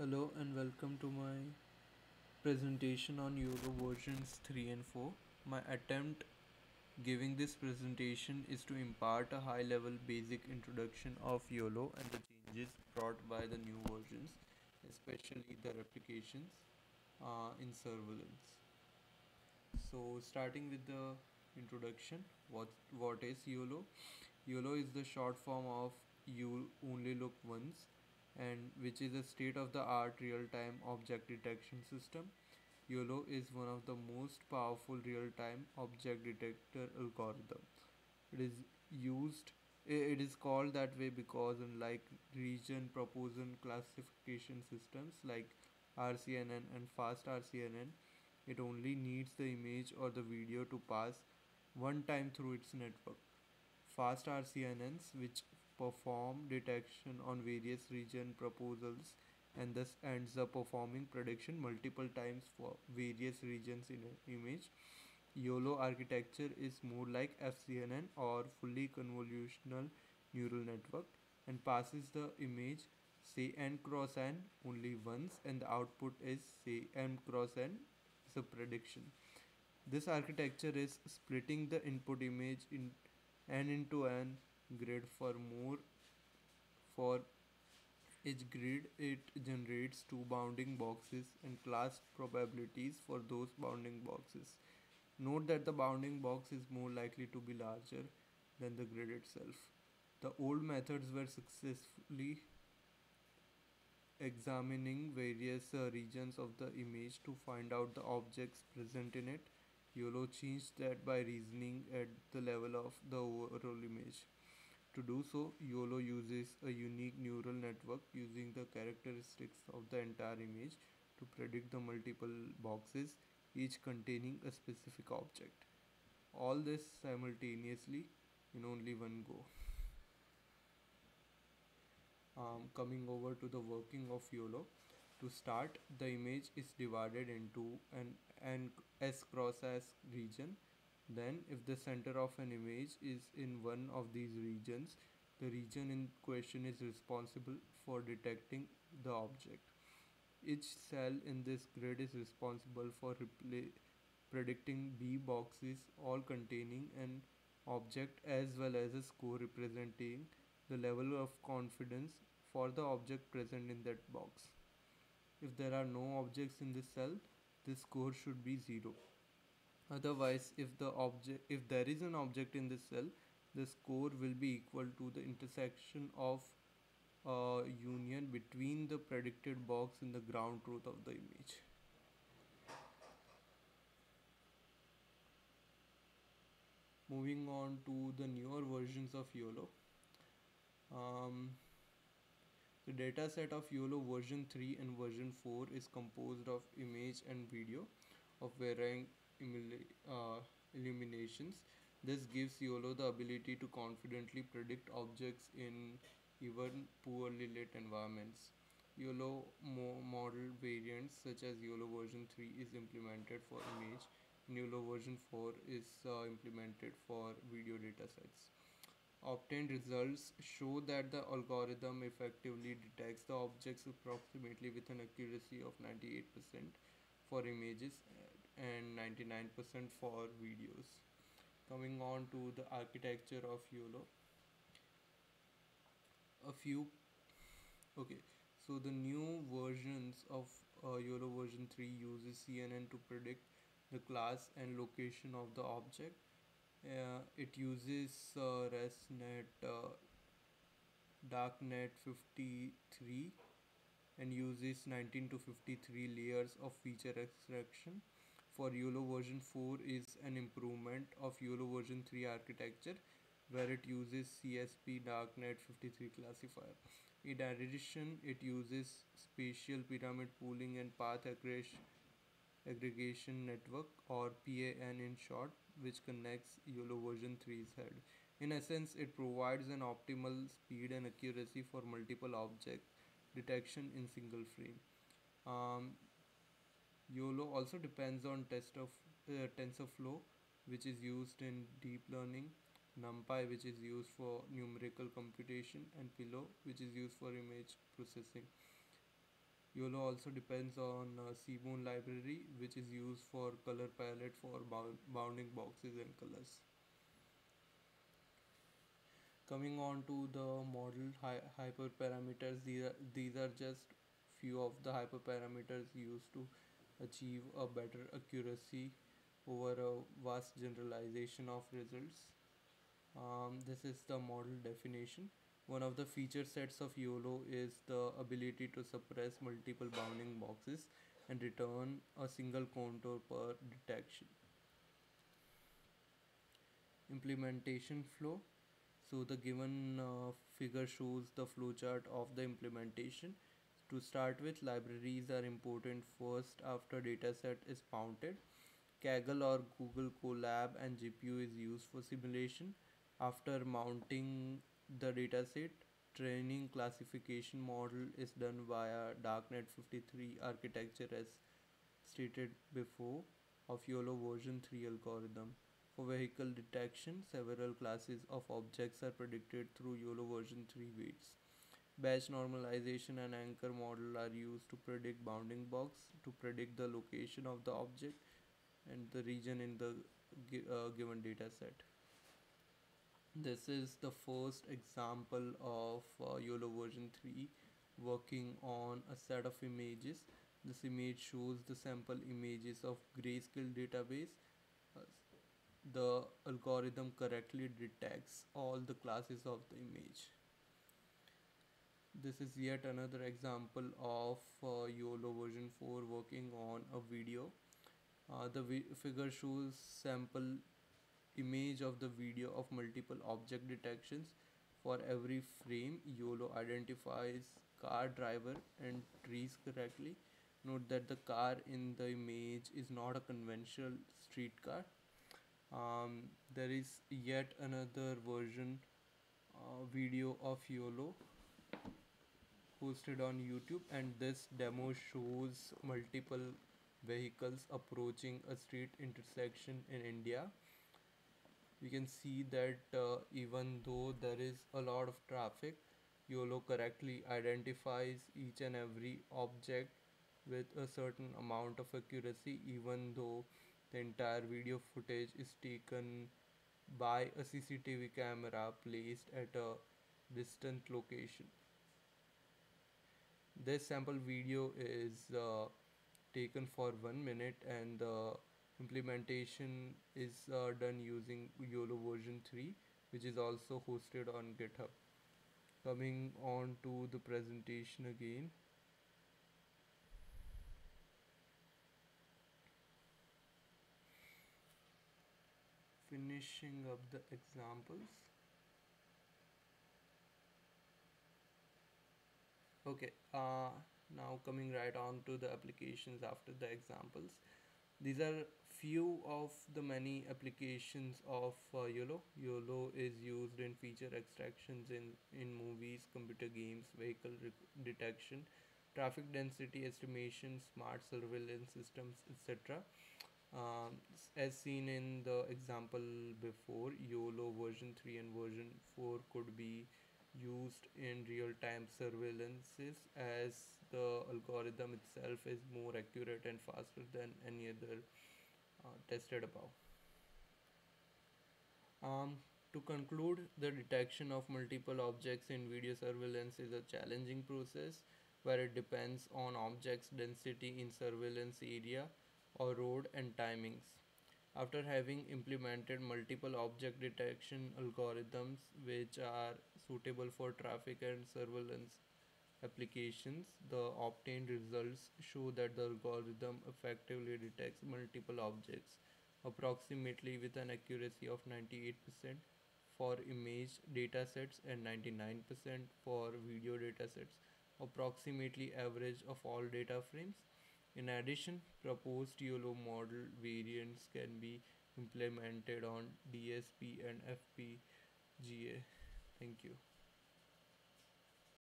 Hello and welcome to my presentation on YOLO versions 3 and 4. My attempt giving this presentation is to impart a high level basic introduction of YOLO and the changes brought by the new versions, especially the replications in surveillance. So starting with the introduction, what is YOLO? YOLO is the short form of you only look once, and which is a state of the art real time object detection system. YOLO is one of the most powerful real time object detector algorithm. It is used it is called that way because unlike region proposition classification systems like RCNN and fast RCNN, it only needs the image or the video to pass one time through its network. Fast RCNNs, which perform detection on various region proposals and thus ends up performing prediction multiple times for various regions in an image. YOLO architecture is more like FCNN or fully convolutional neural network and passes the image say n cross n only once and the output is say m cross n is a prediction. This architecture is splitting the input image in n into n grid for each grid it generates two bounding boxes and class probabilities for those bounding boxes. Note that the bounding box is more likely to be larger than the grid itself. The old methods were successfully examining various regions of the image to find out the objects present in it. YOLO changed that by reasoning at the level of the overall image. To do so, YOLO uses a unique neural network using the characteristics of the entire image to predict the multiple boxes, each containing a specific object. All this simultaneously in only one go. Coming over to the working of YOLO. To start, the image is divided into an S cross S region. Then, if the center of an image is in one of these regions, the region in question is responsible for detecting the object. Each cell in this grid is responsible for predicting B boxes, all containing an object as well as a score representing the level of confidence for the object present in that box. If there are no objects in this cell, the score should be 0. Otherwise, if there is an object in this cell, the score will be equal to the intersection of union between the predicted box and the ground truth of the image. Moving on to the newer versions of YOLO. Um, the dataset of YOLO version 3 and version 4 is composed of image and video of varying illuminations. This gives YOLO the ability to confidently predict objects in even poorly lit environments. YOLO model variants such as YOLO version 3 is implemented for image and YOLO version 4 is implemented for video datasets. Obtained results show that the algorithm effectively detects the objects approximately with an accuracy of 98% for images and 99% for videos. Coming on to the architecture of YOLO, a few okay. So the new versions of YOLO version 3 uses CNN to predict the class and location of the object. It uses ResNet Darknet 53 and uses 19 to 53 layers of feature extraction. For YOLO version 4 is an improvement of YOLO version 3 architecture where it uses CSP Darknet 53 classifier. In addition, it uses spatial pyramid pooling and path aggregation network or PAN in short, which connects YOLO version 3's head. In essence, it provides an optimal speed and accuracy for multiple object detection in single frame. Um, YOLO also depends on TensorFlow, which is used in deep learning, NumPy, which is used for numerical computation, and Pillow, which is used for image processing. YOLO also depends on Seaborn library, which is used for color palette for bounding boxes and colors. Coming on to the model hyperparameters, these are just few of the hyperparameters used to achieve a better accuracy over a vast generalization of results. This is the model definition. One of the feature sets of YOLO is the ability to suppress multiple bounding boxes and return a single contour per detection. Implementation flow. So the given figure shows the flowchart of the implementation. To start with, libraries are important first after dataset is mounted. Kaggle or Google Colab and GPU is used for simulation. After mounting the dataset, training classification model is done via Darknet 53 architecture as stated before of YOLO version 3 algorithm. For vehicle detection, several classes of objects are predicted through YOLO version 3 weights. Batch normalization and anchor model are used to predict bounding box, to predict the location of the object and the region in the given data set. This is the first example of YOLO version 3 working on a set of images. This image shows the sample images of grayscale database. Uh, the algorithm correctly detects all the classes of the image. This is yet another example of YOLO version 4 working on a video. The figure shows sample image of the video of multiple object detections. For every frame, YOLO identifies car, driver and trees correctly. Note that the car in the image is not a conventional street car. There is yet another version video of YOLO posted on YouTube, and this demo shows multiple vehicles approaching a street intersection in India. We can see that even though there is a lot of traffic, YOLO correctly identifies each and every object with a certain amount of accuracy, even though the entire video footage is taken by a CCTV camera placed at a distant location. This sample video is taken for 1 minute, and the implementation is done using YOLO version 3, which is also hosted on GitHub. Coming on to the presentation again. Finishing up the examples. Okay, now coming right on to the applications after the examples. These are few of the many applications of YOLO. YOLO is used in feature extractions in movies, computer games, vehicle detection, traffic density estimation, smart surveillance systems, etc. As seen in the example before, YOLO version 3 and version 4 could be used in real-time surveillances, as the algorithm itself is more accurate and faster than any other tested above. To conclude, the detection of multiple objects in video surveillance is a challenging process where it depends on objects density in surveillance area or road and timings. After having implemented multiple object detection algorithms which are suitable for traffic and surveillance applications, the obtained results show that the algorithm effectively detects multiple objects, approximately with an accuracy of 98% for image datasets and 99% for video datasets, approximately average of all data frames. In addition, proposed YOLO model variants can be implemented on DSP and FPGA. Thank you.